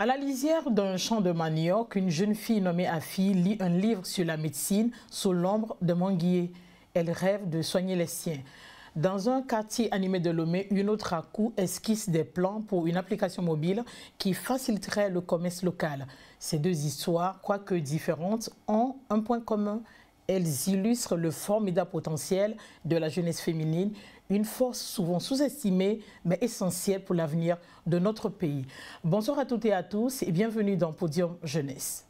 À la lisière d'un champ de manioc, une jeune fille nommée Afi lit un livre sur la médecine sous l'ombre de manguier. Elle rêve de soigner les siens. Dans un quartier animé de Lomé, une autre à coup esquisse des plans pour une application mobile qui faciliterait le commerce local. Ces deux histoires, quoique différentes, ont un point commun. Elles illustrent le formidable potentiel de la jeunesse féminine, une force souvent sous-estimée mais essentielle pour l'avenir de notre pays. Bonsoir à toutes et à tous et bienvenue dans Podium Jeunesse.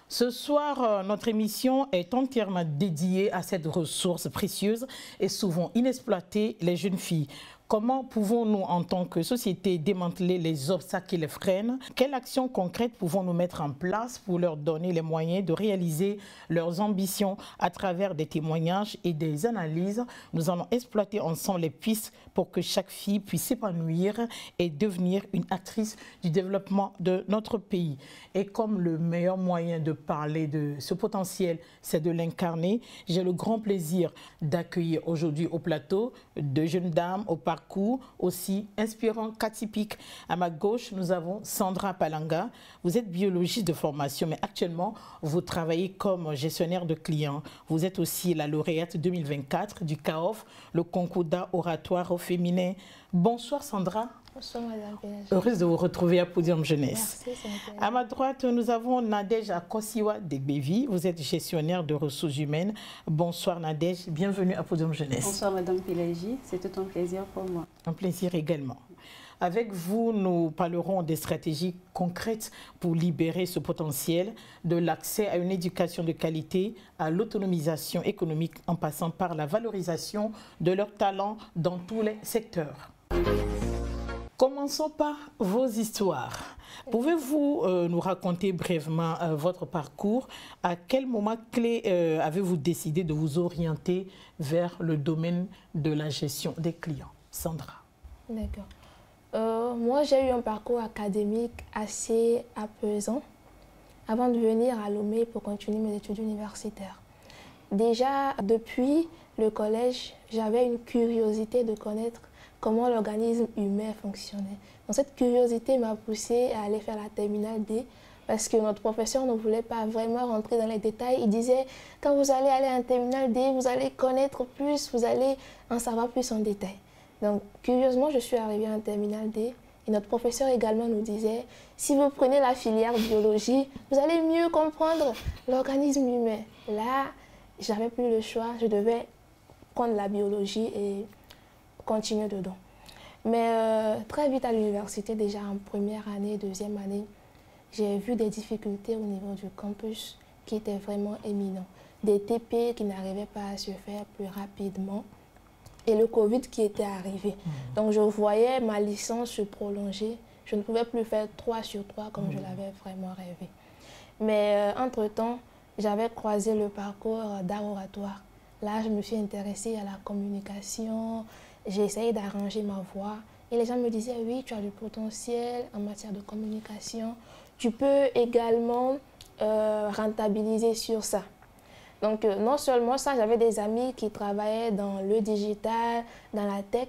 Ce soir, notre émission est entièrement dédiée à cette ressource précieuse et souvent inexploitée, les jeunes filles. Comment pouvons-nous, en tant que société, démanteler les obstacles qui les freinent? Quelles actions concrètes pouvons-nous mettre en place pour leur donner les moyens de réaliser leurs ambitions à travers des témoignages et des analyses? Nous allons exploiter ensemble les pistes pour que chaque fille puisse s'épanouir et devenir une actrice du développement de notre pays. Et comme le meilleur moyen de parler de ce potentiel, c'est de l'incarner, j'ai le grand plaisir d'accueillir aujourd'hui au plateau deux jeunes dames au parcours aussi inspirant qu'atypique. À ma gauche, nous avons Sandra Palanga. Vous êtes biologiste de formation, mais actuellement, vous travaillez comme gestionnaire de clients. Vous êtes aussi la lauréate 2024 du CAOF, le concours d'art oratoire au féminin. Bonsoir Sandra. Bonsoir Madame Pénage. Heureuse de vous retrouver à Podium Jeunesse. Merci, c'est à ma droite, nous avons Nadège Akosiwa Degbevi. Vous êtes gestionnaire de ressources humaines. Bonsoir Nadège, bienvenue à Podium Jeunesse. Bonsoir Madame Pélagie, c'est tout un plaisir pour moi. Un plaisir également. Avec vous, nous parlerons des stratégies concrètes pour libérer ce potentiel, de l'accès à une éducation de qualité, à l'autonomisation économique en passant par la valorisation de leurs talents dans tous les secteurs. Commençons par vos histoires. Pouvez-vous nous raconter brièvement votre parcours? À quel moment clé avez-vous décidé de vous orienter vers le domaine de la gestion des clients? Sandra. D'accord. Moi, j'ai eu un parcours académique assez apaisant avant de venir à Lomé pour continuer mes études universitaires. Déjà, depuis le collège, j'avais une curiosité de connaître comment l'organisme humain fonctionnait. Donc, cette curiosité m'a poussée à aller faire la terminale D parce que notre professeur ne voulait pas vraiment rentrer dans les détails. Il disait, quand vous allez aller en terminale D, vous allez connaître plus, vous allez en savoir plus en détail. Donc, curieusement, je suis arrivée en terminale D et notre professeur également nous disait, si vous prenez la filière biologie, vous allez mieux comprendre l'organisme humain. Là, j'avais plus le choix, je devais prendre la biologie et continuer dedans. Mais très vite à l'université, déjà en première année, deuxième année, j'ai vu des difficultés au niveau du campus qui étaient vraiment éminents. Des TP qui n'arrivaient pas à se faire plus rapidement et le Covid qui était arrivé. Donc je voyais ma licence se prolonger. Je ne pouvais plus faire 3 sur 3 comme je l'avais vraiment rêvé. Mais entre-temps, j'avais croisé le parcours d'art oratoire. Là, je me suis intéressée à la communication. J'ai essayé d'arranger ma voix et les gens me disaient oui, tu as du potentiel en matière de communication. Tu peux également rentabiliser sur ça. Donc non seulement ça, j'avais des amis qui travaillaient dans le digital, dans la tech.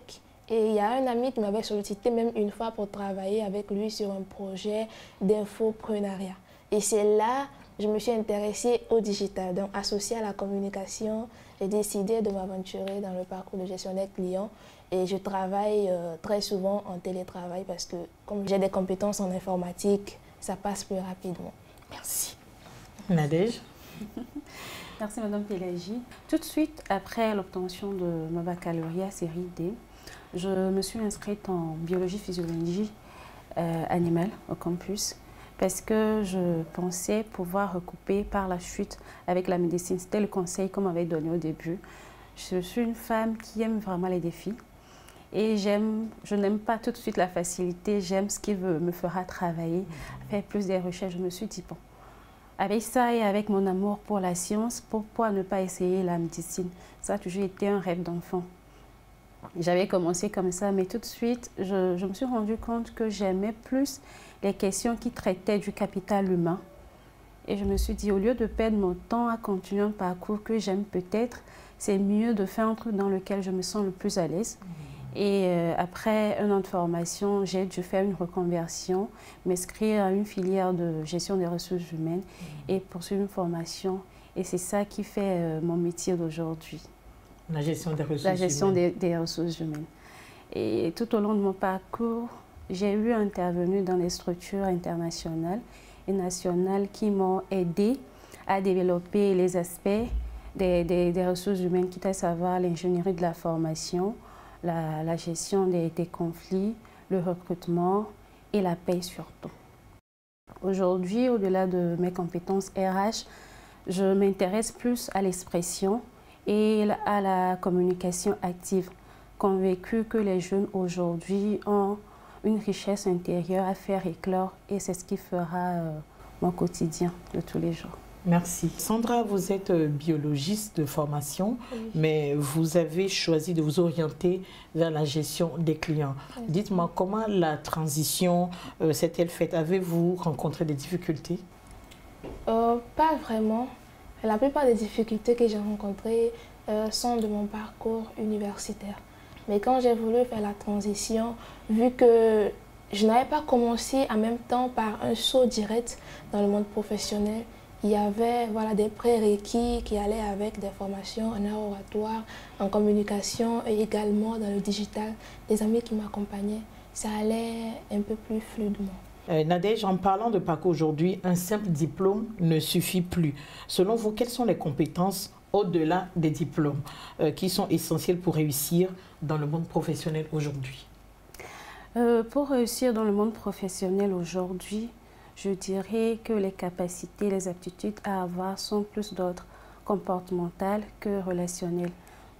Et il y a un ami qui m'avait sollicité même une fois pour travailler avec lui sur un projet d'infoprenariat. Et c'est là que je me suis intéressée au digital. Donc associée à la communication, j'ai décidé de m'aventurer dans le parcours de gestionnaire client et je travaille très souvent en télétravail parce que comme j'ai des compétences en informatique, ça passe plus rapidement. Merci. Nadège. Merci Madame Pélagie. Tout de suite après l'obtention de ma baccalauréat série D, je me suis inscrite en biologie physiologie animale au campus parce que je pensais pouvoir recouper par la suite avec la médecine. C'était le conseil qu'on m'avait donné au début. Je suis une femme qui aime vraiment les défis et je n'aime pas tout de suite la facilité, j'aime ce qui me fera travailler, faire plus des recherches. Je me suis dit, bon, avec ça et avec mon amour pour la science, pourquoi ne pas essayer la médecine? Ça a toujours été un rêve d'enfant. J'avais commencé comme ça, mais tout de suite, je me suis rendu compte que j'aimais plus les questions qui traitaient du capital humain. Et je me suis dit, au lieu de perdre mon temps à continuer un parcours que j'aime peut-être, c'est mieux de faire un truc dans lequel je me sens le plus à l'aise. Et après un an de formation, j'ai dû faire une reconversion, m'inscrire à une filière de gestion des ressources humaines et poursuivre une formation. Et c'est ça qui fait mon métier d'aujourd'hui. La gestion des ressources humaines. La gestion des ressources humaines. Et tout au long de mon parcours, j'ai eu intervenu dans des structures internationales et nationales qui m'ont aidé à développer les aspects des ressources humaines, quitte à savoir l'ingénierie de la formation, la gestion des conflits, le recrutement et la paie surtout. Aujourd'hui, au-delà de mes compétences RH, je m'intéresse plus à l'expression et à la communication active, convaincue que les jeunes aujourd'hui ont une richesse intérieure à faire éclore et c'est ce qui fera mon quotidien de tous les jours. Merci. Sandra, vous êtes biologiste de formation, oui, mais vous avez choisi de vous orienter vers la gestion des clients. Oui. Dites-moi, comment la transition s'est-elle faite? Avez-vous rencontré des difficultés? Pas vraiment. La plupart des difficultés que j'ai rencontrées sont de mon parcours universitaire. Mais quand j'ai voulu faire la transition, vu que je n'avais pas commencé en même temps par un saut direct dans le monde professionnel, il y avait des prérequis qui allaient avec des formations en art oratoire, en communication et également dans le digital. Des amis qui m'accompagnaient, ça allait un peu plus fluidement. Nadège, en parlant de parcours aujourd'hui, un simple diplôme ne suffit plus. Selon vous, quelles sont les compétences au-delà des diplômes qui sont essentielles pour réussir dans le monde professionnel aujourd'hui? Pour réussir dans le monde professionnel aujourd'hui, je dirais que les capacités, les aptitudes à avoir sont plus d'ordre comportemental que relationnel.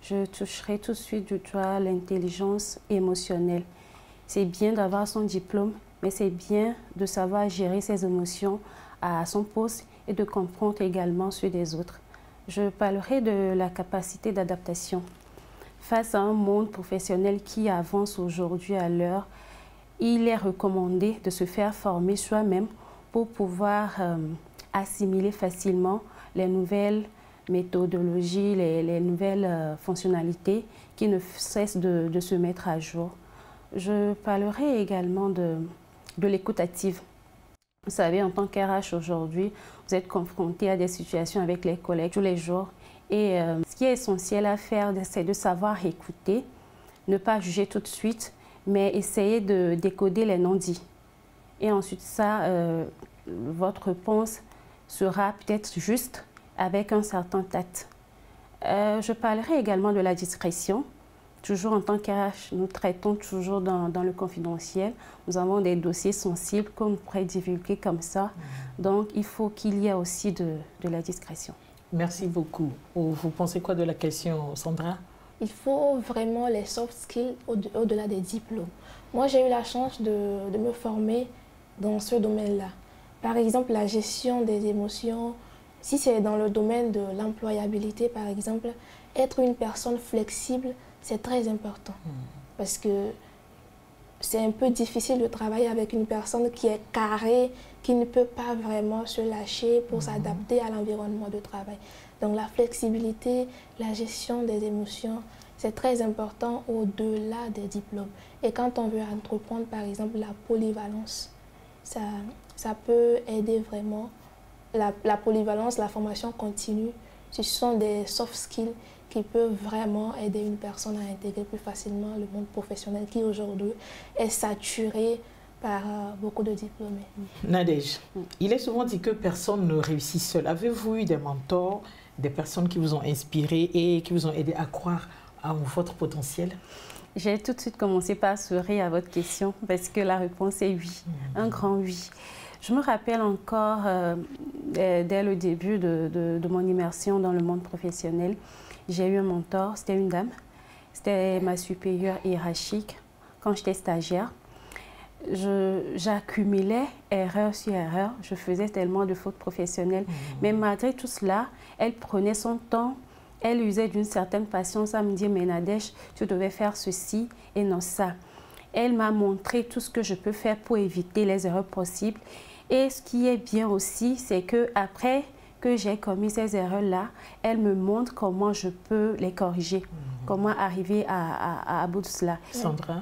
Je toucherai tout de suite du doigt l'intelligence émotionnelle. C'est bien d'avoir son diplôme, mais c'est bien de savoir gérer ses émotions à son poste et de comprendre également ceux des autres. Je parlerai de la capacité d'adaptation. Face à un monde professionnel qui avance aujourd'hui à l'heure, il est recommandé de se faire former soi-même pour pouvoir assimiler facilement les nouvelles méthodologies, les nouvelles fonctionnalités qui ne cessent de se mettre à jour. Je parlerai également de l'écoute active. Vous savez, en tant qu'RH aujourd'hui, vous êtes confronté à des situations avec les collègues tous les jours. Et ce qui est essentiel à faire, c'est de savoir écouter, ne pas juger tout de suite, mais essayer de décoder les non-dits. Et ensuite, votre réponse sera peut-être juste avec un certain tact. Je parlerai également de la discrétion. Toujours en tant qu'RH, nous traitons toujours dans le confidentiel. Nous avons des dossiers sensibles qu'on ne pourrait divulguer comme ça. Donc, il faut qu'il y ait aussi de la discrétion. Merci beaucoup. Vous pensez quoi de la question, Sandra? Il faut vraiment les soft skills au-delà des diplômes. Moi, j'ai eu la chance de me former dans ce domaine-là. Par exemple, la gestion des émotions. Si c'est dans le domaine de l'employabilité, par exemple, être une personne flexible, c'est très important. Parce que c'est un peu difficile de travailler avec une personne qui est carrée, qui ne peut pas vraiment se lâcher pour s'adapter à l'environnement de travail. Donc la flexibilité, la gestion des émotions, c'est très important au-delà des diplômes. Et quand on veut entreprendre, par exemple, la polyvalence, ça peut aider vraiment. La polyvalence, la formation continue, ce sont des soft skills qui peuvent vraiment aider une personne à intégrer plus facilement le monde professionnel qui aujourd'hui est saturé par beaucoup de diplômés. Nadège, il est souvent dit que personne ne réussit seul. Avez-vous eu des mentors, des personnes qui vous ont inspiré et qui vous ont aidé à croire à votre potentiel? J'ai tout de suite commencé par sourire à votre question parce que la réponse est oui, un grand oui. Je me rappelle encore, dès le début de mon immersion dans le monde professionnel, j'ai eu un mentor, c'était une dame, c'était ma supérieure hiérarchique quand j'étais stagiaire. J'accumulais erreur sur erreur, je faisais tellement de fautes professionnelles, mais malgré tout cela, elle prenait son temps, elle usait d'une certaine patience à me dire « Mais Nadège, tu devais faire ceci et non ça ». Elle m'a montré tout ce que je peux faire pour éviter les erreurs possibles. Et ce qui est bien aussi, c'est qu'après que j'ai commis ces erreurs-là, elle me montre comment je peux les corriger. Comment arriver à bout de cela? Sandra?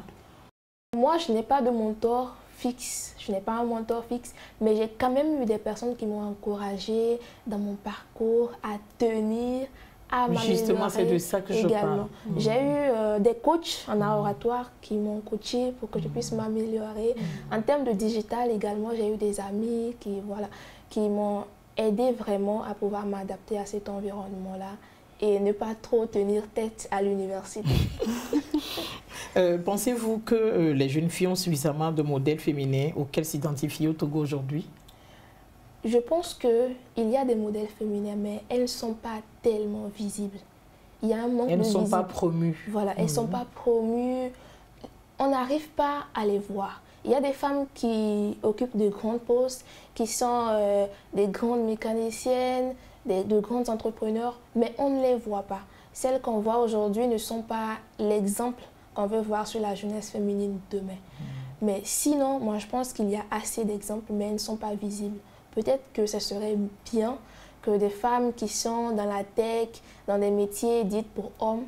Moi, je n'ai pas de mentor fixe. Je n'ai pas un mentor fixe, mais j'ai quand même eu des personnes qui m'ont encouragée dans mon parcours à tenir, à m'améliorer. Justement, c'est de ça que je parle. J'ai eu des coachs en art oratoire qui m'ont coaché pour que je puisse m'améliorer. En termes de digital également, j'ai eu des amis qui m'ont aidé vraiment à pouvoir m'adapter à cet environnement-là et ne pas trop tenir tête à l'université. Pensez-vous que les jeunes filles ont suffisamment de modèles féminins auxquels s'identifier au Togo aujourd'hui? Je pense qu'il y a des modèles féminins, mais elles ne sont pas tellement visibles. Il y a un manque de visibilité. Elles ne sont pas promues. Voilà, elles ne sont pas promues. On n'arrive pas à les voir. Il y a des femmes qui occupent de grands postes, qui sont des grandes mécaniciennes, de grands entrepreneurs, mais on ne les voit pas. Celles qu'on voit aujourd'hui ne sont pas l'exemple qu'on veut voir sur la jeunesse féminine demain. Mais sinon, moi je pense qu'il y a assez d'exemples, mais elles ne sont pas visibles. Peut-être que ce serait bien que des femmes qui sont dans la tech, dans des métiers dits pour hommes,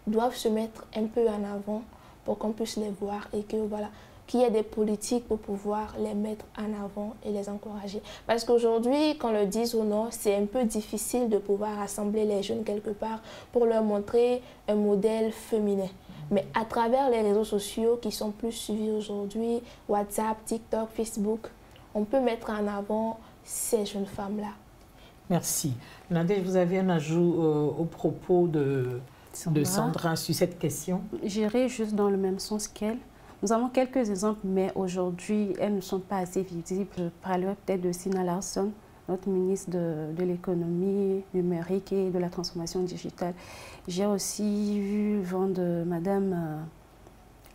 doivent se mettre un peu en avant pour qu'on puisse les voir et que voilà, qu'il y ait des politiques pour pouvoir les mettre en avant et les encourager. Parce qu'aujourd'hui, qu'on le dise ou non, c'est un peu difficile de pouvoir rassembler les jeunes quelque part pour leur montrer un modèle féminin. Mais à travers les réseaux sociaux qui sont plus suivis aujourd'hui, WhatsApp, TikTok, Facebook, on peut mettre en avant ces jeunes femmes-là. Merci. Nadège, vous avez un ajout au propos de Sandra sur cette question? J'irai juste dans le même sens qu'elle. Nous avons quelques exemples, mais aujourd'hui, elles ne sont pas assez visibles. Je parlerai peut-être de Sina Larsson, notre ministre de l'économie numérique et de la transformation digitale. J'ai aussi vu vent de Madame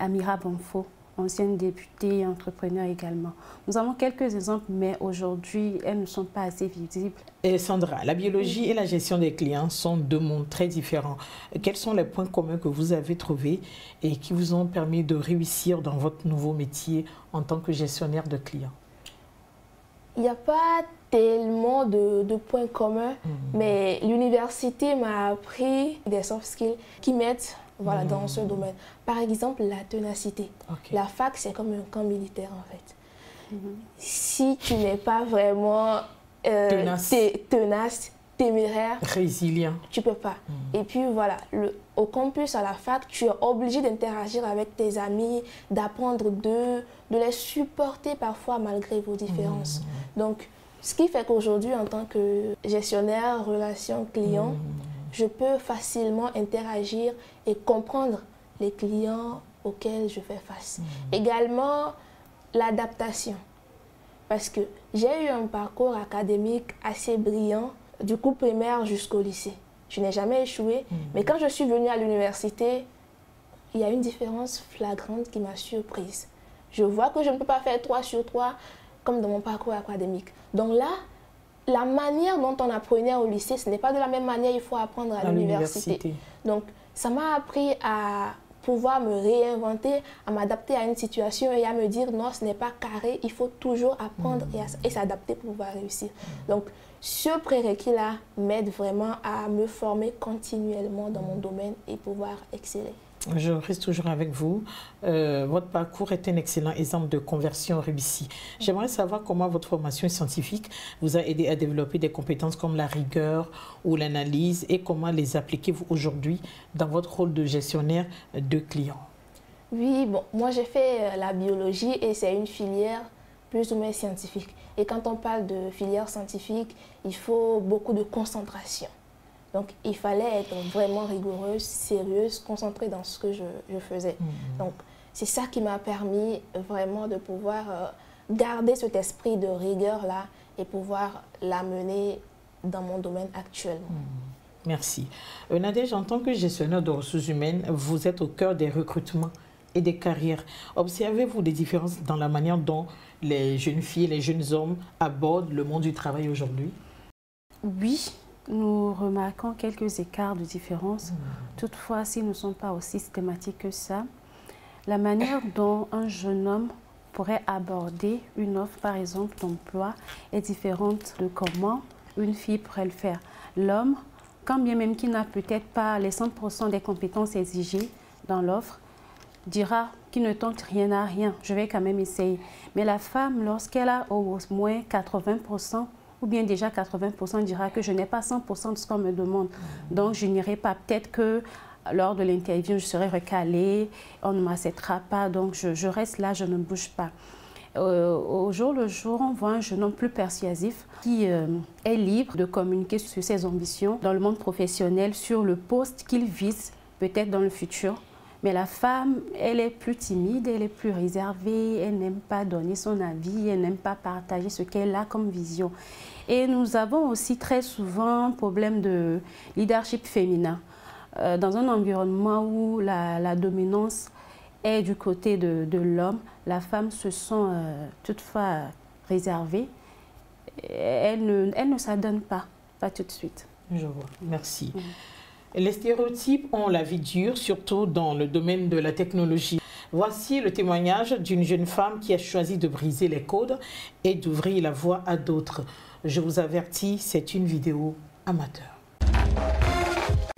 Amira Bonfo, ancienne députée et entrepreneur également. Nous avons quelques exemples, mais aujourd'hui, elles ne sont pas assez visibles. Et Sandra, la biologie et la gestion des clients sont deux mondes très différents. Quels sont les points communs que vous avez trouvés et qui vous ont permis de réussir dans votre nouveau métier en tant que gestionnaire de clients? Il n'y a pas tellement de points communs, mais l'université m'a appris des soft skills qui m'aident dans ce domaine. Par exemple, la ténacité. La fac, c'est comme un camp militaire en fait. Si tu n'es pas vraiment tenace, téméraire, résilient, tu peux pas. Et puis voilà, au campus, à la fac, tu es obligé d'interagir avec tes amis, d'apprendre d'eux, de les supporter parfois malgré vos différences. Donc, ce qui fait qu'aujourd'hui, en tant que gestionnaire relation client, je peux facilement interagir et comprendre les clients auxquels je fais face. Également, l'adaptation. Parce que j'ai eu un parcours académique assez brillant, du coup primaire jusqu'au lycée. Je n'ai jamais échoué, mais quand je suis venue à l'université, il y a une différence flagrante qui m'a surprise. Je vois que je ne peux pas faire 3 sur 3 comme dans mon parcours académique. Donc là, la manière dont on apprenait au lycée, ce n'est pas de la même manière qu'il faut apprendre à l'université. Donc, ça m'a appris à pouvoir me réinventer, à m'adapter à une situation et à me dire non, ce n'est pas carré, il faut toujours apprendre et s'adapter pour pouvoir réussir. Donc, ce prérequis-là m'aide vraiment à me former continuellement dans mon domaine et pouvoir exceller. Je reste toujours avec vous. Votre parcours est un excellent exemple de conversion réussie. J'aimerais savoir comment votre formation scientifique vous a aidé à développer des compétences comme la rigueur ou l'analyse et comment les appliquez-vous aujourd'hui dans votre rôle de gestionnaire de clients. Oui, bon, moi j'ai fait la biologie et c'est une filière plus ou moins scientifique. Et quand on parle de filière scientifique, il faut beaucoup de concentration. Donc, il fallait être vraiment rigoureuse, sérieuse, concentrée dans ce que je faisais. Donc, c'est ça qui m'a permis vraiment de pouvoir garder cet esprit de rigueur-là et pouvoir l'amener dans mon domaine actuellement. Merci. Nadège, en tant que gestionnaire de ressources humaines, vous êtes au cœur des recrutements et des carrières. Observez-vous des différences dans la manière dont les jeunes filles et les jeunes hommes abordent le monde du travail aujourd'hui? Oui. Nous remarquons quelques écarts de différence. Toutefois, s'ils ne sont pas aussi systématiques que ça, la manière dont un jeune homme pourrait aborder une offre, par exemple, d'emploi, est différente de comment une fille pourrait le faire. L'homme quand bien même qu'il n'a peut-être pas les 100% des compétences exigées dans l'offre, dira qu'il ne tente rien à rien, je vais quand même essayer. Mais la femme, lorsqu'elle a au moins 80%, ou bien déjà 80%, dira que je n'ai pas 100% de ce qu'on me demande. Donc je n'irai pas. Peut-être que lors de l'interview, je serai recalée, on ne m'acceptera pas, donc je reste là, je ne bouge pas. Au jour le jour, on voit un jeune homme plus persuasif qui est libre de communiquer sur ses ambitions dans le monde professionnel, sur le poste qu'il vise peut-être dans le futur. Mais la femme, elle est plus timide, elle est plus réservée, elle n'aime pas donner son avis, elle n'aime pas partager ce qu'elle a comme vision. Et nous avons aussi très souvent un problème de leadership féminin. Dans un environnement où la dominance est du côté de l'homme, la femme se sent toutefois réservée. Elle ne s'adonne pas tout de suite. Je vois, merci. Les stéréotypes ont la vie dure, surtout dans le domaine de la technologie. Voici le témoignage d'une jeune femme qui a choisi de briser les codes et d'ouvrir la voie à d'autres. Je vous avertis, c'est une vidéo amateur.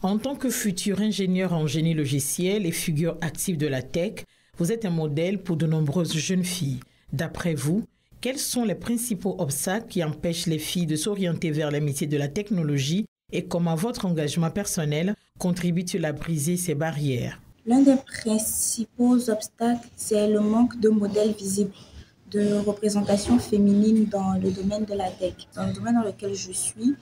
En tant que futur ingénieur en génie logiciel et figure active de la tech, vous êtes un modèle pour de nombreuses jeunes filles. D'après vous, quels sont les principaux obstacles qui empêchent les filles de s'orienter vers les métiers de la technologie et comment votre engagement personnel contribue-t-il à briser ces barrières? L'un des principaux obstacles, c'est le manque de modèles visibles, de représentation féminine dans le domaine de la tech. Dans le domaine dans lequel je suis,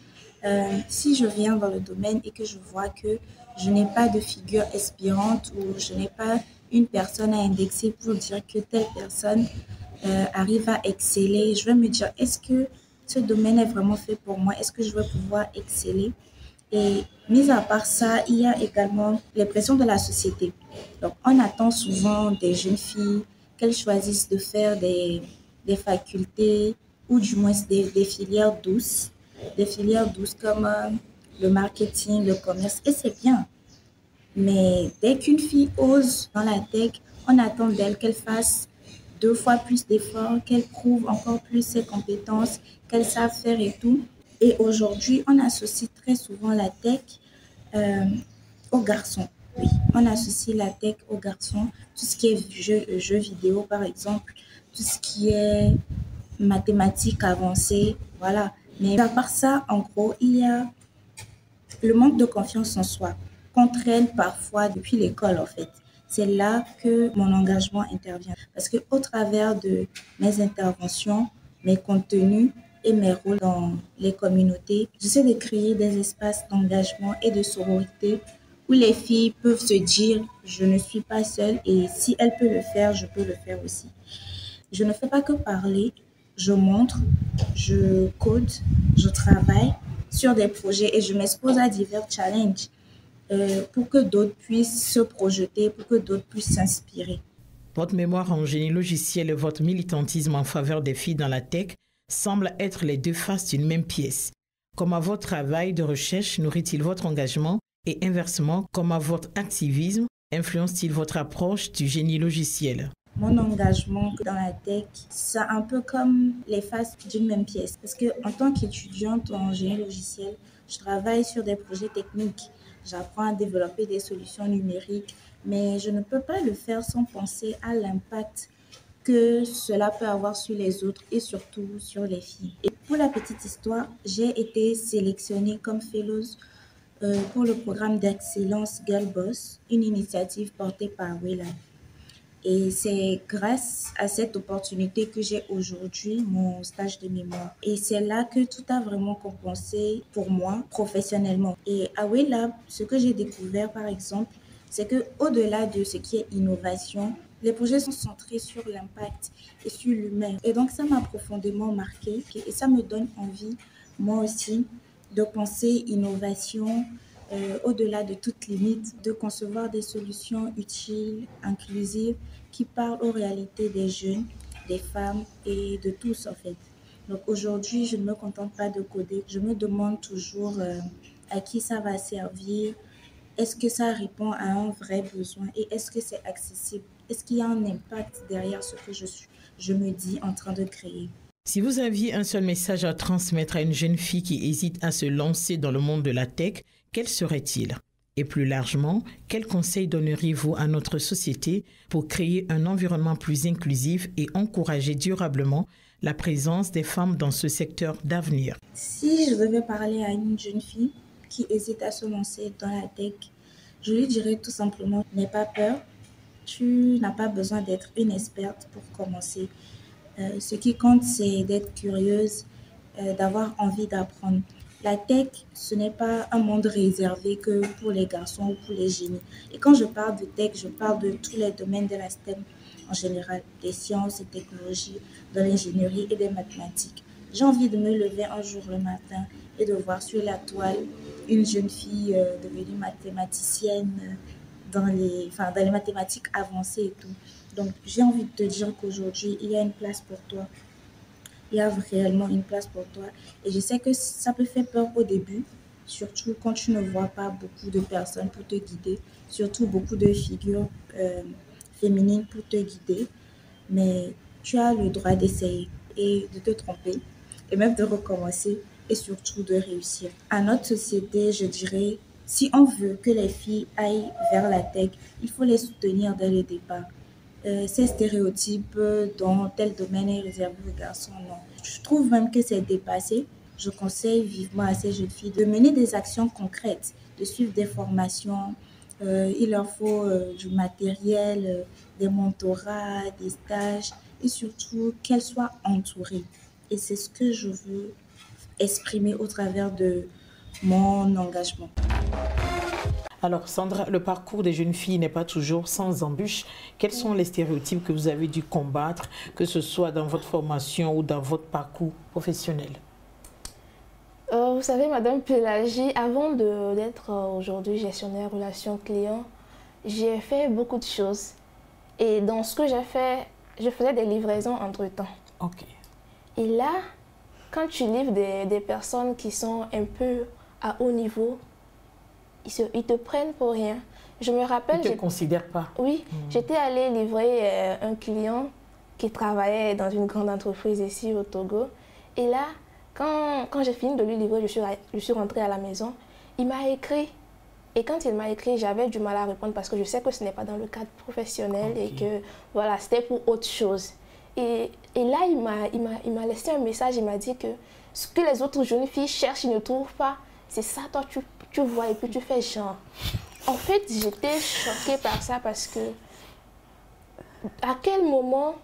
si je viens dans le domaine et que je vois que je n'ai pas de figure inspirante ou je n'ai pas une personne à indexer pour dire que telle personne arrive à exceller, je vais me dire, est-ce que ce domaine est vraiment fait pour moi? Est-ce que je vais pouvoir exceller? Et mis à part ça, il y a également les pressions de la société. Donc, on attend souvent des jeunes filles qu'elles choisissent de faire des facultés ou du moins des filières douces. Des filières douces comme le marketing, le commerce, et c'est bien. Mais dès qu'une fille ose dans la tech, on attend d'elle qu'elle fasse 2 fois plus d'efforts, qu'elle prouve encore plus ses compétences, qu'elle sache faire et tout. Et aujourd'hui, on associe très souvent la tech aux garçons. Oui, on associe la tech aux garçons. Tout ce qui est jeux vidéo, par exemple, tout ce qui est mathématiques avancées, voilà. Mais à part ça, en gros, il y a le manque de confiance en soi qu'on traîne parfois depuis l'école, en fait. C'est là que mon engagement intervient. Parce qu'au travers de mes interventions, mes contenus et mes rôles dans les communautés, j'essaie de créer des espaces d'engagement et de sororité où les filles peuvent se dire « je ne suis pas seule et si elle peut le faire, je peux le faire aussi ». Je ne fais pas que parler, je montre, je code, je travaille sur des projets et je m'expose à divers challenges. Pour que d'autres puissent se projeter, pour que d'autres puissent s'inspirer. Votre mémoire en génie logiciel et votre militantisme en faveur des filles dans la tech semblent être les deux faces d'une même pièce. Comment votre travail de recherche nourrit-il votre engagement et inversement, comment votre activisme influence-t-il votre approche du génie logiciel? Mon engagement dans la tech, c'est un peu comme les faces d'une même pièce. Parce qu'en tant qu'étudiante en génie logiciel, je travaille sur des projets techniques. J'apprends à développer des solutions numériques, mais je ne peux pas le faire sans penser à l'impact que cela peut avoir sur les autres et surtout sur les filles. Et pour la petite histoire, j'ai été sélectionnée comme fellows pour le programme d'excellence Girl Boss, une initiative portée par Awelab. Et c'est grâce à cette opportunité que j'ai aujourd'hui mon stage de mémoire. Et c'est là que tout a vraiment compensé pour moi professionnellement. Et à Awelab, ce que j'ai découvert par exemple, c'est qu'au-delà de ce qui est innovation, les projets sont centrés sur l'impact et sur l'humain. Et donc ça m'a profondément marqué et ça me donne envie, moi aussi, de penser innovation, au-delà de toute limite, de concevoir des solutions utiles, inclusives, qui parlent aux réalités des jeunes, des femmes et de tous en fait. Donc aujourd'hui, je ne me contente pas de coder, je me demande toujours à qui ça va servir, est-ce que ça répond à un vrai besoin et est-ce que c'est accessible, est-ce qu'il y a un impact derrière ce que je me dis en train de créer. Si vous aviez un seul message à transmettre à une jeune fille qui hésite à se lancer dans le monde de la tech, quel serait-il? Et plus largement, quels conseils donneriez-vous à notre société pour créer un environnement plus inclusif et encourager durablement la présence des femmes dans ce secteur d'avenir? Si je devais parler à une jeune fille qui hésite à se lancer dans la tech, je lui dirais tout simplement, n'aie pas peur, tu n'as pas besoin d'être une experte pour commencer. Ce qui compte, c'est d'être curieuse, d'avoir envie d'apprendre. La tech, ce n'est pas un monde réservé que pour les garçons ou pour les génies. Et quand je parle de tech, je parle de tous les domaines de la STEM en général, des sciences et technologies, de l'ingénierie et des mathématiques. J'ai envie de me lever un jour le matin et de voir sur la toile une jeune fille devenue mathématicienne dans les mathématiques avancées et tout. Donc, j'ai envie de te dire qu'aujourd'hui, il y a une place pour toi. Il y a réellement une place pour toi. Et je sais que ça peut faire peur au début, surtout quand tu ne vois pas beaucoup de personnes pour te guider, surtout beaucoup de figures féminines pour te guider. Mais tu as le droit d'essayer et de te tromper, et même de recommencer, et surtout de réussir. À notre société, je dirais, si on veut que les filles aillent vers la tech, il faut les soutenir dès le départ. Ces stéréotypes dans tel domaine est réservé aux garçons, non. Je trouve même que c'est dépassé. Je conseille vivement à ces jeunes filles de mener des actions concrètes, de suivre des formations. Il leur faut du matériel, des mentorats, des stages et surtout qu'elles soient entourées. Et c'est ce que je veux exprimer au travers de mon engagement. Alors Sandra, le parcours des jeunes filles n'est pas toujours sans embûches. Quels sont les stéréotypes que vous avez dû combattre, que ce soit dans votre formation ou dans votre parcours professionnel? Vous savez, Madame Pélagie, avant d'être aujourd'hui gestionnaire relations clients, j'ai fait beaucoup de choses. Et dans ce que j'ai fait, je faisais des livraisons entre-temps. Ok. Et là, quand tu livres des personnes qui sont un peu à haut niveau, ils te prennent pour rien. Je me rappelle... Ils ne te considèrent pas. Oui, j'étais allée livrer un client qui travaillait dans une grande entreprise ici au Togo. Et là, quand j'ai fini de lui livrer, je suis rentrée à la maison. Il m'a écrit. Et quand il m'a écrit, j'avais du mal à répondre parce que je sais que ce n'est pas dans le cadre professionnel et que voilà, c'était pour autre chose. Et là, il m'a laissé un message. Il m'a dit que ce que les autres jeunes filles cherchent, ils ne trouvent pas. C'est ça, toi, tu vois et puis tu fais genre. En fait, j'étais choquée par ça parce que à quel moment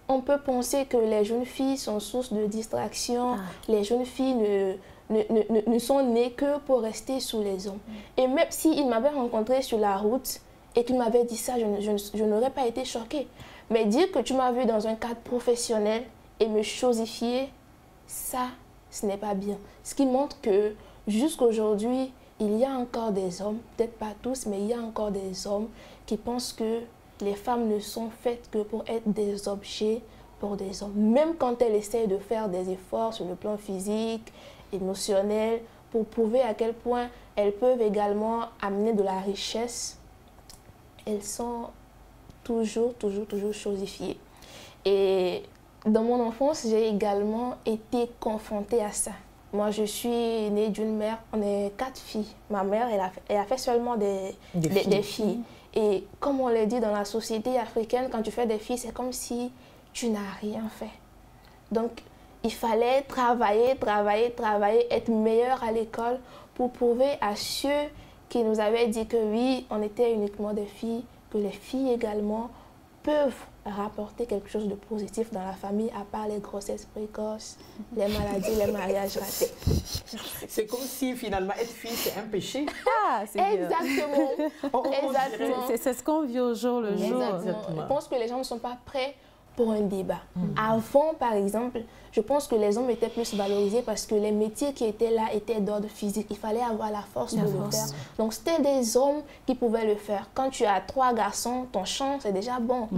on peut penser que les jeunes filles sont source de distraction, les jeunes filles ne sont nées que pour rester sous les hommes. Et même s'il m'avait rencontré sur la route et qu'il m'avait dit ça, je n'aurais pas été choquée. Mais dire que tu m'as vu dans un cadre professionnel et me chosifier, ça, ce n'est pas bien. Ce qui montre que jusqu'aujourd'hui, il y a encore des hommes, peut-être pas tous, mais il y a encore des hommes qui pensent que les femmes ne sont faites que pour être des objets pour des hommes. Même quand elles essayent de faire des efforts sur le plan physique, émotionnel, pour prouver à quel point elles peuvent également amener de la richesse, elles sont toujours chosifiées. Et dans mon enfance, j'ai également été confrontée à ça. Moi, je suis née d'une mère, on est 4 filles. Ma mère, elle a fait seulement des filles. Et comme on le dit dans la société africaine, quand tu fais des filles, c'est comme si tu n'as rien fait. Donc, il fallait travailler, être meilleur à l'école pour prouver à ceux qui nous avaient dit que oui, on était uniquement des filles, que les filles également peuvent rapporter quelque chose de positif dans la famille, à part les grossesses précoces, les maladies, les mariages ratés. C'est comme si finalement être fille, c'est un péché. Ah, c'est exactement. Exactement. C'est ce qu'on vit au jour le jour. Exactement. Je pense que les gens ne sont pas prêts pour un débat. Avant, par exemple, je pense que les hommes étaient plus valorisés parce que les métiers qui étaient là étaient d'ordre physique. Il fallait avoir la force de le faire. Donc, c'était des hommes qui pouvaient le faire. Quand tu as 3 garçons, ton champ, c'est déjà bon.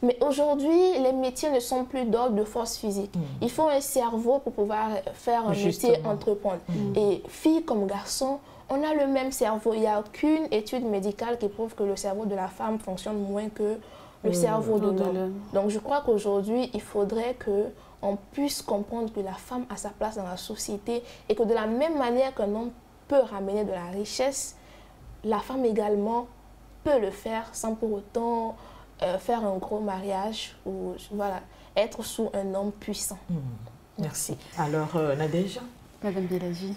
Mais aujourd'hui, les métiers ne sont plus d'ordre de force physique. Il faut un cerveau pour pouvoir faire un métier, entreprendre. Et filles comme garçons, on a le même cerveau. Il n'y a aucune étude médicale qui prouve que le cerveau de la femme fonctionne moins que le cerveau de l'homme. Donc je crois qu'aujourd'hui, il faudrait qu'on puisse comprendre que la femme a sa place dans la société et que de la même manière qu'un homme peut ramener de la richesse, la femme également peut le faire sans pour autant faire un gros mariage ou voilà, être sous un homme puissant. Merci. Alors, Nadège? Madame Belaji,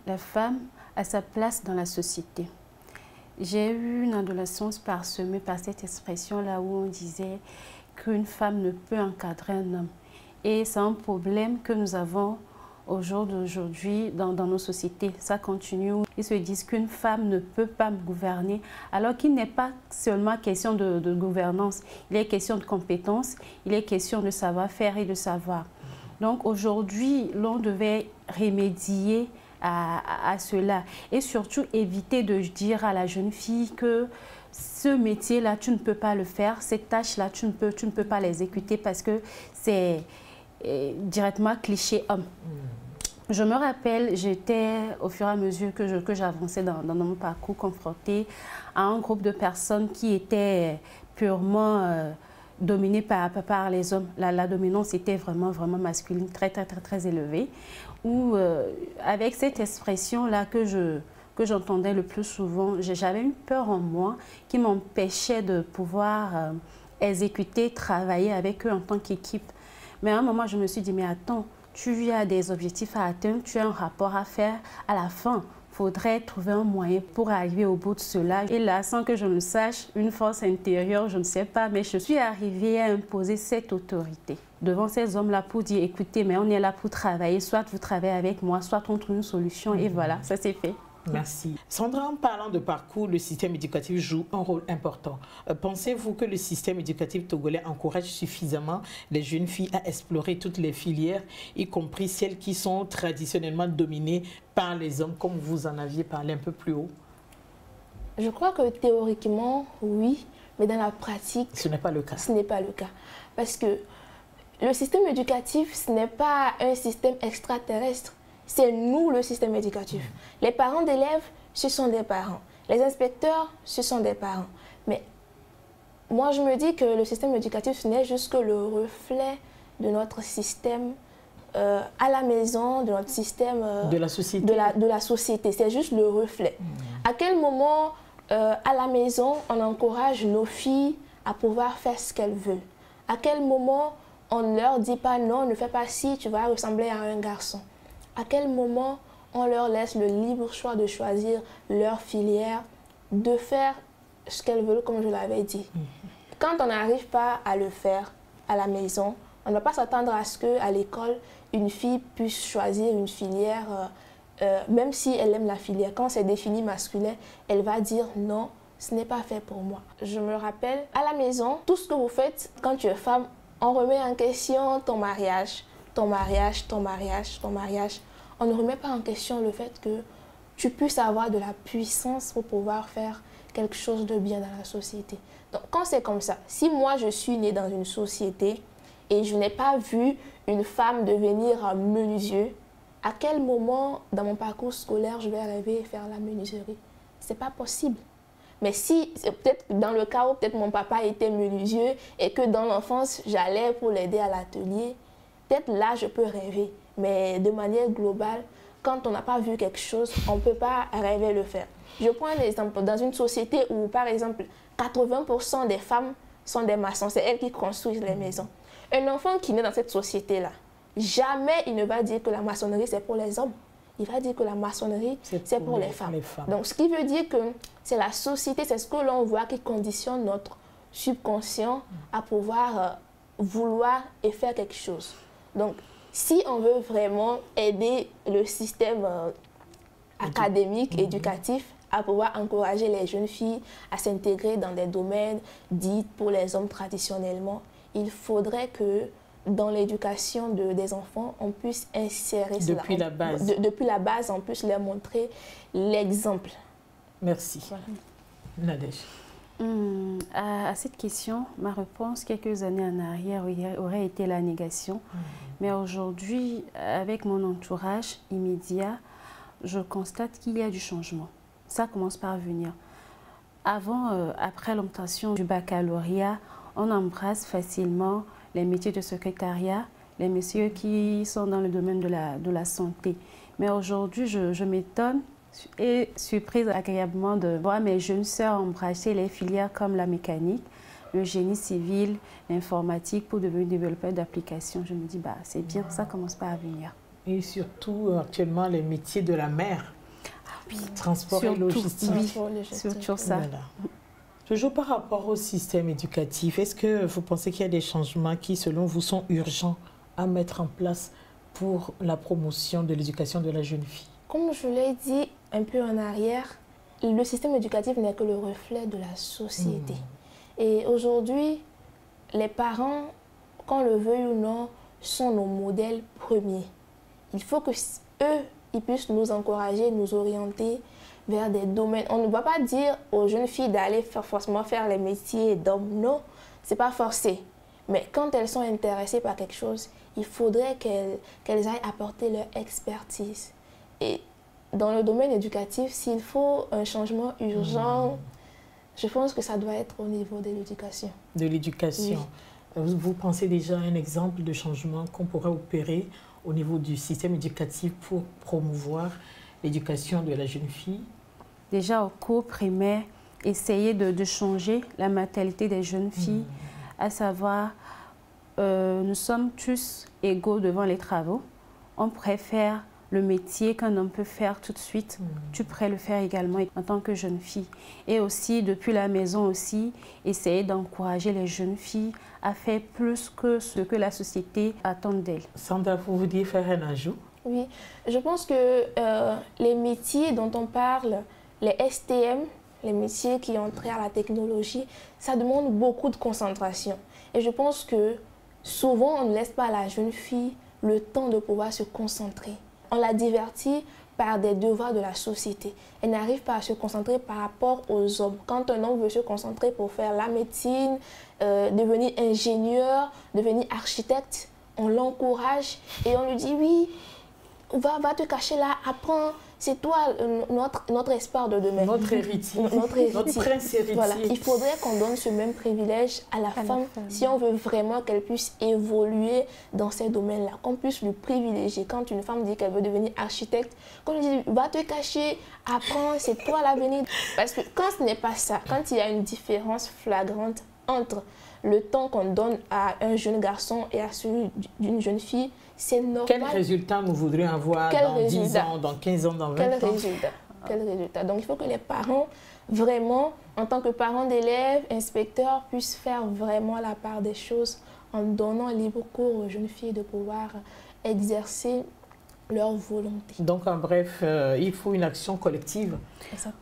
la femme a sa place dans la société. J'ai eu une adolescence parsemée par cette expression-là où on disait qu'une femme ne peut encadrer un homme. Et c'est un problème que nous avons au jour d'aujourd'hui dans nos sociétés. Ça continue. Ils se disent qu'une femme ne peut pas gouverner, alors qu'il n'est pas seulement question de gouvernance. Il est question de compétences, il est question de savoir-faire et de savoir. Donc aujourd'hui, l'on devait remédier à cela et surtout éviter de dire à la jeune fille que ce métier-là, tu ne peux pas le faire, cette tâche-là, tu ne peux pas l'exécuter parce que c'est directement cliché homme. Je me rappelle, j'étais au fur et à mesure que j'avançais dans mon parcours confrontée à un groupe de personnes qui étaient purement dominées par les hommes. La dominance était vraiment masculine, très élevée. Où avec cette expression-là que j'entendais le plus souvent, j'avais une peur en moi qui m'empêchait de pouvoir exécuter, travailler avec eux en tant qu'équipe. Mais à un moment, je me suis dit, mais attends, tu as des objectifs à atteindre, tu as un rapport à faire. À la fin, il faudrait trouver un moyen pour arriver au bout de cela. Et là, sans que je le sache, une force intérieure, je ne sais pas, mais je suis arrivée à imposer cette autorité devant ces hommes-là pour dire, écoutez, mais on est là pour travailler, soit vous travaillez avec moi, soit on trouve une solution. Et voilà, ça s'est fait. Merci. Sandra, en parlant de parcours, le système éducatif joue un rôle important. Pensez-vous que le système éducatif togolais encourage suffisamment les jeunes filles à explorer toutes les filières, y compris celles qui sont traditionnellement dominées par les hommes, comme vous en aviez parlé un peu plus haut? Je crois que théoriquement, oui, mais dans la pratique, ce n'est pas le cas. Ce n'est pas le cas. Parce que le système éducatif, ce n'est pas un système extraterrestre. C'est nous, le système éducatif. Les parents d'élèves, ce sont des parents. Les inspecteurs, ce sont des parents. Mais moi, je me dis que le système éducatif, ce n'est juste que le reflet de notre système à la maison, de notre système de la société. De la société. C'est juste le reflet. À quel moment, à la maison, on encourage nos filles à pouvoir faire ce qu'elles veulent? À quel moment, on ne leur dit pas non, ne fais pas ci, tu vas ressembler à un garçon? À quel moment on leur laisse le libre choix de choisir leur filière, de faire ce qu'elles veulent, comme je l'avais dit. Quand on n'arrive pas à le faire à la maison, on ne va pas s'attendre à ce qu'à l'école, une fille puisse choisir une filière, même si elle aime la filière. Quand c'est défini masculin, elle va dire non, ce n'est pas fait pour moi. Je me rappelle, à la maison, tout ce que vous faites quand tu es femme, on remet en question ton mariage. Ton mariage. On ne remet pas en question le fait que tu puisses avoir de la puissance pour pouvoir faire quelque chose de bien dans la société. Donc, quand c'est comme ça, si moi je suis née dans une société et je n'ai pas vu une femme devenir menuisier, à quel moment dans mon parcours scolaire je vais arriver à faire la menuiserie? C'est pas possible. Mais si, c'est peut-être dans le cas où peut-être mon papa était menuisier et que dans l'enfance, j'allais pour l'aider à l'atelier, peut-être là, je peux rêver. Mais de manière globale, quand on n'a pas vu quelque chose, on ne peut pas rêver le faire. Je prends un exemple. Dans une société où, par exemple, 80% des femmes sont des maçons, c'est elles qui construisent les maisons. Un enfant qui naît dans cette société-là, jamais il ne va dire que la maçonnerie, c'est pour les hommes. Il va dire que la maçonnerie, c'est pour les femmes. Donc, ce qui veut dire que c'est la société, c'est ce que l'on voit qui conditionne notre subconscient à pouvoir vouloir et faire quelque chose. Donc, si on veut vraiment aider le système académique, éducatif, à pouvoir encourager les jeunes filles à s'intégrer dans des domaines dits pour les hommes traditionnellement, il faudrait que dans l'éducation des enfants, on puisse insérer cela. Depuis la base. Depuis la base, on puisse leur montrer l'exemple. Merci. Voilà. Nadège. À cette question, ma réponse, quelques années en arrière, aurait été la négation. Mais aujourd'hui, avec mon entourage immédiat, je constate qu'il y a du changement. Ça commence par venir. Avant, après l'obtention du baccalauréat, on embrasse facilement les métiers de secrétariat, les messieurs qui sont dans le domaine de la santé. Mais aujourd'hui, je m'étonne et surprise agréablement de voir mes jeunes sœurs embrasser les filières comme la mécanique, le génie civil, l'informatique pour devenir développeur d'applications. Je me dis, bah, c'est bien, ça commence pas à venir. Et surtout, actuellement, les métiers de la mer, transport et logistique. Oui, surtout ça. Voilà. Toujours par rapport au système éducatif, est-ce que vous pensez qu'il y a des changements qui, selon vous, sont urgents à mettre en place pour la promotion de l'éducation de la jeune fille? Comme je l'ai dit un peu en arrière, le système éducatif n'est que le reflet de la société. Et aujourd'hui, les parents, qu'on le veuille ou non, sont nos modèles premiers. Il faut que eux, ils puissent nous encourager, nous orienter vers des domaines. On ne va pas dire aux jeunes filles d'aller forcément faire les métiers d'hommes. Non, c'est pas forcé. Mais quand elles sont intéressées par quelque chose, il faudrait qu'elles aillent apporter leur expertise. Et dans le domaine éducatif, s'il faut un changement urgent, je pense que ça doit être au niveau de l'éducation. De l'éducation. Oui. Vous pensez déjà à un exemple de changement qu'on pourrait opérer au niveau du système éducatif pour promouvoir l'éducation de la jeune fille? Déjà au cours primaire, essayer de changer la mentalité des jeunes filles, à savoir, nous sommes tous égaux devant les travaux. On préfère le métier qu'un homme peut faire tout de suite, tu pourrais le faire également en tant que jeune fille. Et aussi, depuis la maison aussi, essayer d'encourager les jeunes filles à faire plus que ce que la société attend d'elles. Sandra, vous vouliez faire un ajout? Oui, je pense que les métiers dont on parle, les STM, les métiers qui ont trait à la technologie, ça demande beaucoup de concentration. Et je pense que souvent, on ne laisse pas à la jeune fille le temps de pouvoir se concentrer. On la divertit par des devoirs de la société. Elle n'arrive pas à se concentrer par rapport aux hommes. Quand un homme veut se concentrer pour faire la médecine, devenir ingénieur, devenir architecte, on l'encourage et on lui dit oui, va te cacher là, apprends, c'est toi notre espoir de demain. Notre héritier, notre prince héritier. Voilà. Il faudrait qu'on donne ce même privilège à la femme si on veut vraiment qu'elle puisse évoluer dans ces domaines-là, qu'on puisse le privilégier. Quand une femme dit qu'elle veut devenir architecte, qu'on lui dit va te cacher, apprends, c'est toi l'avenir. Parce que quand ce n'est pas ça, quand il y a une différence flagrante entre le temps qu'on donne à un jeune garçon et à celui d'une jeune fille, c'est normal. Quel résultat nous voudrions avoir dans 10 ans, dans 15 ans, dans 20 ans? Quel résultat? Donc il faut que les parents, vraiment, en tant que parents d'élèves, inspecteurs, puissent faire vraiment la part des choses en donnant libre cours aux jeunes filles de pouvoir exercer leur volonté. Donc en bref, il faut une action collective. C'est ça.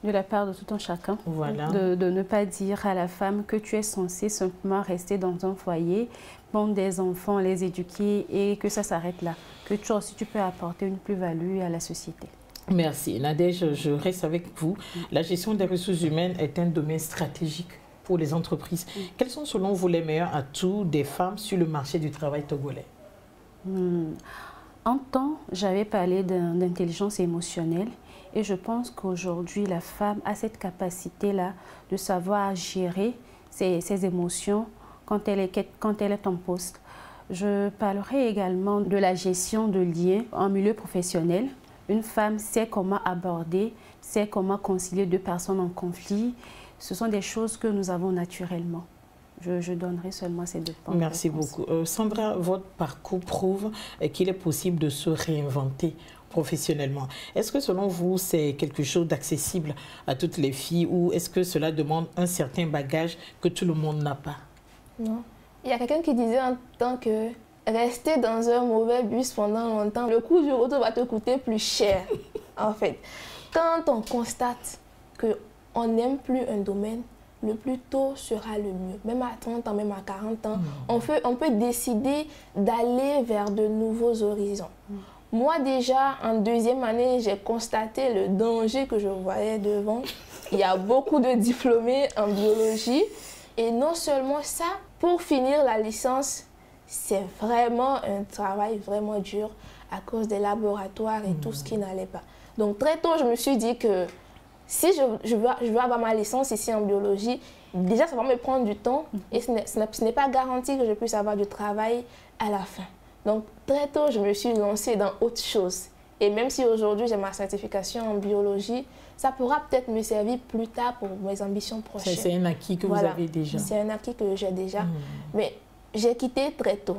De la part de tout un chacun, voilà. de ne pas dire à la femme que tu es censée simplement rester dans un foyer, pondre des enfants, les éduquer et que ça s'arrête là. Que toi aussi tu peux apporter une plus-value à la société. Merci. Nadège, je reste avec vous. La gestion des ressources humaines est un domaine stratégique pour les entreprises. Quels sont selon vous les meilleurs atouts des femmes sur le marché du travail togolais? En temps, j'avais parlé d'intelligence émotionnelle. Et je pense qu'aujourd'hui, la femme a cette capacité-là de savoir gérer ses émotions quand elle est en poste. Je parlerai également de la gestion de liens en milieu professionnel. Une femme sait comment aborder, sait comment concilier deux personnes en conflit. Ce sont des choses que nous avons naturellement. Je donnerai seulement ces deux points. Merci beaucoup. Sandra, votre parcours prouve qu'il est possible de se réinventer professionnellement. Est-ce que selon vous, c'est quelque chose d'accessible à toutes les filles ou est-ce que cela demande un certain bagage que tout le monde n'a pas? Non. Il y a quelqu'un qui disait en tant que rester dans un mauvais bus pendant longtemps, le coût du retour va te coûter plus cher, en fait. Quand on constate qu'on n'aime plus un domaine, le plus tôt sera le mieux. Même à 30 ans, même à 40 ans, on peut décider d'aller vers de nouveaux horizons. Moi déjà, en deuxième année, j'ai constaté le danger que je voyais devant. Il y a beaucoup de diplômés en biologie. Et non seulement ça, pour finir la licence, c'est vraiment un travail vraiment dur à cause des laboratoires et tout ce qui n'allait pas. Donc très tôt, je me suis dit que si je veux avoir ma licence ici en biologie, déjà ça va me prendre du temps et ce n'est pas garanti que je puisse avoir du travail à la fin. Donc très tôt, je me suis lancée dans autre chose. Et même si aujourd'hui j'ai ma certification en biologie, ça pourra peut-être me servir plus tard pour mes ambitions prochaines. C'est un acquis que vous avez déjà. C'est un acquis que j'ai déjà. Mais j'ai quitté très tôt.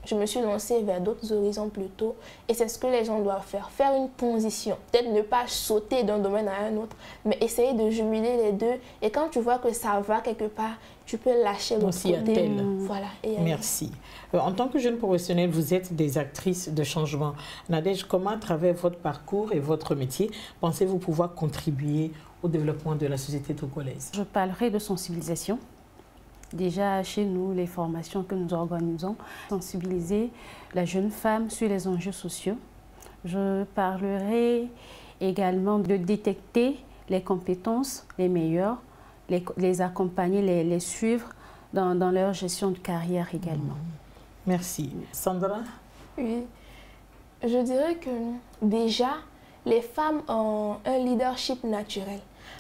Je me suis lancée vers d'autres horizons plus tôt. Et c'est ce que les gens doivent faire. Faire une transition. Peut-être ne pas sauter d'un domaine à un autre, mais essayer de jumeler les deux. Et quand tu vois que ça va quelque part, tu peux lâcher l'autre côté. Voilà. Merci. En tant que jeune professionnelle, vous êtes des actrices de changement. Nadège, comment, à travers votre parcours et votre métier, pensez-vous pouvoir contribuer au développement de la société togolaise? Je parlerai de sensibilisation. Déjà, chez nous, les formations que nous organisons, sensibiliser la jeune femme sur les enjeux sociaux. Je parlerai également de détecter les compétences les meilleures, les accompagner, les suivre dans leur gestion de carrière également. Merci. Sandra? Oui, je dirais que déjà, les femmes ont un leadership naturel.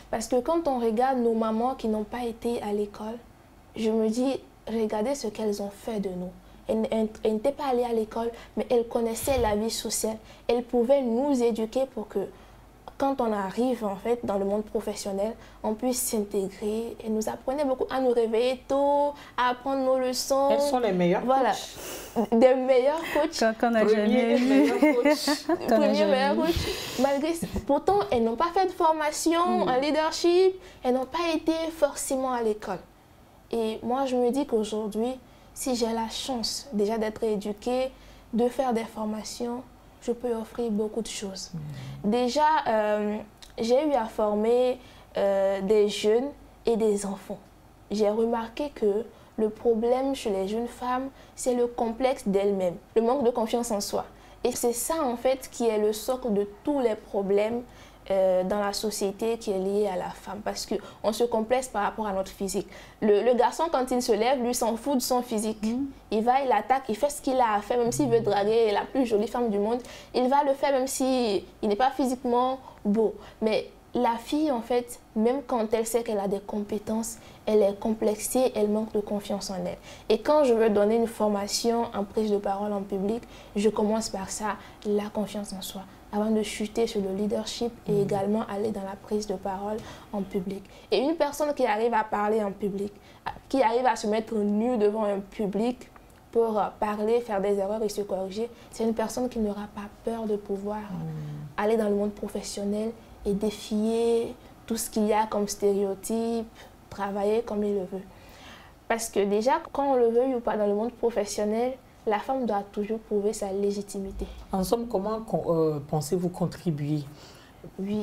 Parce que quand on regarde nos mamans qui n'ont pas été à l'école, je me dis, regardez ce qu'elles ont fait de nous. Elles n'étaient pas allées à l'école, mais elles connaissaient la vie sociale. Elles pouvaient nous éduquer pour que, quand on arrive en fait dans le monde professionnel, on puisse s'intégrer. Elles nous apprenaient beaucoup à nous réveiller tôt, à apprendre nos leçons. Elles sont les meilleures coachs. Des meilleurs coachs. Qu'on n'a jamais vu. Premier meilleur coach. Malgré, pourtant, elles n'ont pas fait de formation en leadership. Elles n'ont pas été forcément à l'école. Et moi, je me dis qu'aujourd'hui, si j'ai la chance déjà d'être éduquée, de faire des formations, je peux offrir beaucoup de choses. Déjà, j'ai eu à former des jeunes et des enfants. J'ai remarqué que le problème chez les jeunes femmes, c'est le complexe d'elles-mêmes, le manque de confiance en soi. Et c'est ça, en fait, qui est le socle de tous les problèmes dans la société qui est liée à la femme, parce qu'on se complexe par rapport à notre physique. Le garçon, quand il se lève, lui s'en fout de son physique. Il va, il attaque, il fait ce qu'il a à faire, même s'il veut draguer la plus jolie femme du monde, il va le faire même s'il n'est pas physiquement beau. Mais la fille, en fait, même quand elle sait qu'elle a des compétences, elle est complexée, elle manque de confiance en elle. Et quand je veux donner une formation en prise de parole en public, je commence par ça, la confiance en soi, avant de chuter sur le leadership et également aller dans la prise de parole en public. Et une personne qui arrive à parler en public, qui arrive à se mettre nue devant un public pour parler, faire des erreurs et se corriger, c'est une personne qui n'aura pas peur de pouvoir aller dans le monde professionnel et défier tout ce qu'il y a comme stéréotype, travailler comme il le veut. Parce que déjà, quand on le veut ou pas dans le monde professionnel, la femme doit toujours prouver sa légitimité. En somme, comment pensez-vous contribuer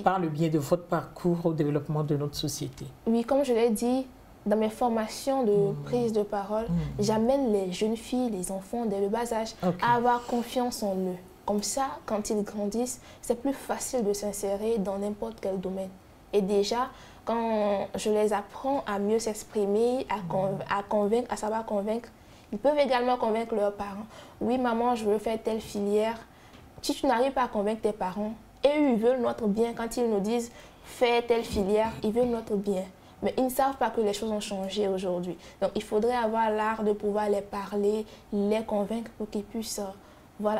par le biais de votre parcours au développement de notre société? Oui, comme je l'ai dit, dans mes formations de prise de parole, j'amène les jeunes filles, les enfants dès le bas âge à avoir confiance en eux. Comme ça, quand ils grandissent, c'est plus facile de s'insérer dans n'importe quel domaine. Et déjà, quand je les apprends à mieux s'exprimer, à convaincre, à savoir convaincre, ils peuvent également convaincre leurs parents. Oui, maman, je veux faire telle filière. Si tu n'arrives pas à convaincre tes parents, et eux, ils veulent notre bien. Quand ils nous disent fais telle filière, ils veulent notre bien. Mais ils ne savent pas que les choses ont changé aujourd'hui. Donc, il faudrait avoir l'art de pouvoir les parler, les convaincre pour qu'ils puissent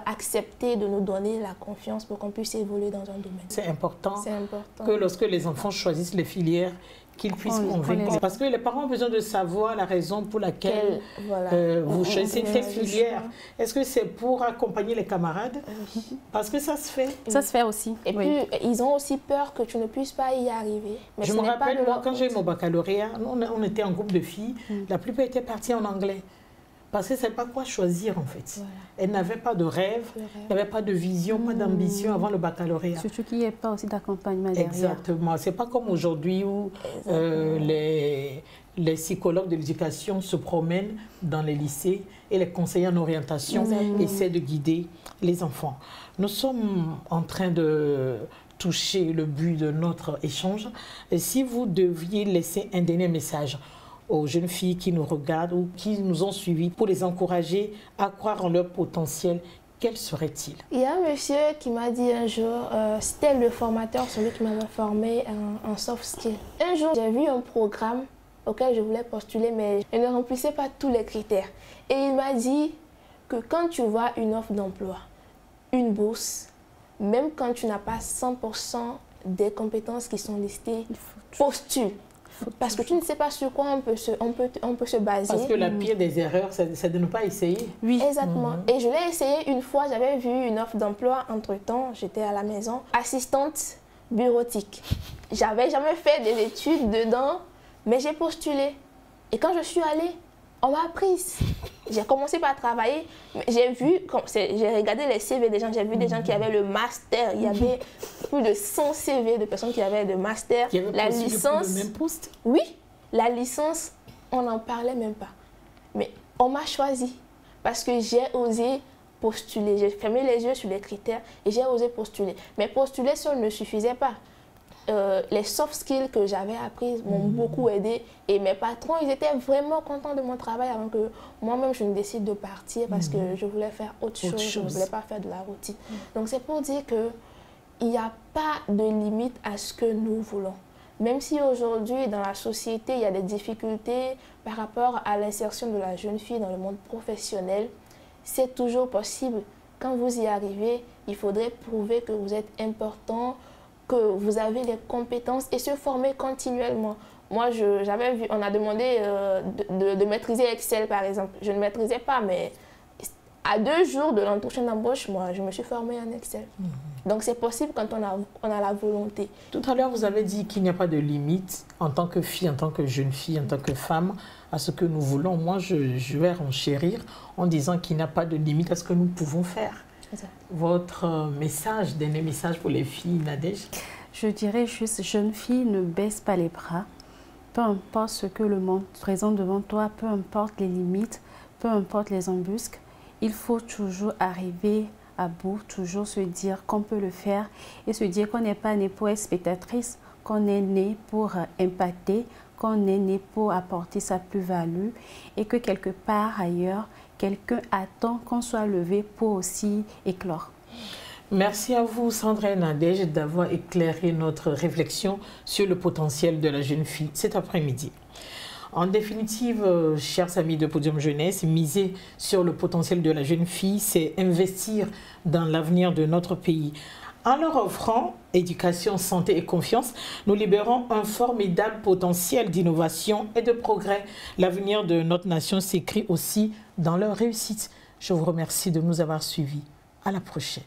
accepter de nous donner la confiance pour qu'on puisse évoluer dans un domaine. C'est important que lorsque les enfants choisissent les filières, qu'ils puissent convaincre. Parce que les parents ont besoin de savoir la raison pour laquelle vous choisissez cette filière. Est-ce que c'est pour accompagner les camarades? Parce que ça se fait. Ça se fait aussi. Et puis, ils ont aussi peur que tu ne puisses pas y arriver. Mais je me rappelle, moi, quand j'ai eu mon baccalauréat, on était en groupe de filles. La plupart étaient parties en anglais. Parce que c'est pas quoi choisir en fait. Voilà. Elle n'avait pas de rêve, n'avait pas de vision, pas d'ambition avant le baccalauréat. Surtout qu'il n'y ait pas aussi d'accompagnement derrière. Exactement. C'est pas comme aujourd'hui où les psychologues de l'éducation se promènent dans les lycées et les conseillers en orientation essaient de guider les enfants. Nous sommes en train de toucher le but de notre échange. Et si vous deviez laisser un dernier message aux jeunes filles qui nous regardent ou qui nous ont suivis pour les encourager à croire en leur potentiel, quel serait-il? Il y a un monsieur qui m'a dit un jour, c'était le formateur, celui qui m'avait formé en soft skills. Un jour, j'ai vu un programme auquel je voulais postuler, mais je ne remplissais pas tous les critères. Et il m'a dit que quand tu vois une offre d'emploi, une bourse, même quand tu n'as pas 100% des compétences qui sont listées, postule. Parce que tu ne sais pas sur quoi on peut se baser. Parce que la pire des erreurs, c'est de ne pas essayer. Oui. Exactement. Et je l'ai essayé une fois, j'avais vu une offre d'emploi entre-temps, j'étais à la maison, assistante bureautique. J'avais jamais fait des études dedans, mais j'ai postulé. Et quand je suis allée, on m'a prise. J'ai commencé par travailler, j'ai regardé les CV des gens, j'ai vu des gens qui avaient le master. Il y avait plus de 100 CV de personnes qui avaient le master. La licence, le même poste? Oui, la licence, on n'en parlait même pas. Mais on m'a choisi parce que j'ai osé postuler. J'ai fermé les yeux sur les critères et j'ai osé postuler. Mais postuler seul ne suffisait pas. Les soft skills que j'avais apprises m'ont beaucoup aidé et mes patrons, ils étaient vraiment contents de mon travail avant que moi-même je ne décide de partir parce que je voulais faire autre chose, je ne voulais pas faire de la routine. Donc c'est pour dire qu'il n'y a pas de limite à ce que nous voulons. Même si aujourd'hui dans la société il y a des difficultés par rapport à l'insertion de la jeune fille dans le monde professionnel, c'est toujours possible. Quand vous y arrivez, il faudrait prouver que vous êtes important, que vous avez les compétences et se former continuellement. Moi, j'avais vu, on a demandé de maîtriser Excel, par exemple. Je ne maîtrisais pas, mais à 2 jours de l'entretien d'embauche, moi, je me suis formée en Excel. Donc, c'est possible quand on a la volonté. Tout à l'heure, vous avez dit qu'il n'y a pas de limite en tant que fille, en tant que jeune fille, en tant que femme, à ce que nous voulons. Moi, je vais renchérir en disant qu'il n'y a pas de limite à ce que nous pouvons faire. Votre message, dernier message pour les filles, Nadège? Je dirais juste, jeune fille, ne baisse pas les bras. Peu importe ce que le monde présente devant toi, peu importe les limites, peu importe les embûches, il faut toujours arriver à bout, toujours se dire qu'on peut le faire et se dire qu'on n'est pas né pour être spectatrice, qu'on est né pour impacter, qu'on est né pour apporter sa plus-value et que quelque part ailleurs, quelqu'un attend qu'on soit levé pour aussi éclore. Merci à vous, Sandra et Nadège, d'avoir éclairé notre réflexion sur le potentiel de la jeune fille cet après-midi. En définitive, chers amis de Podium Jeunesse, miser sur le potentiel de la jeune fille, c'est investir dans l'avenir de notre pays. En leur offrant éducation, santé et confiance, nous libérons un formidable potentiel d'innovation et de progrès. L'avenir de notre nation s'écrit aussi dans leur réussite. Je vous remercie de nous avoir suivis. À la prochaine.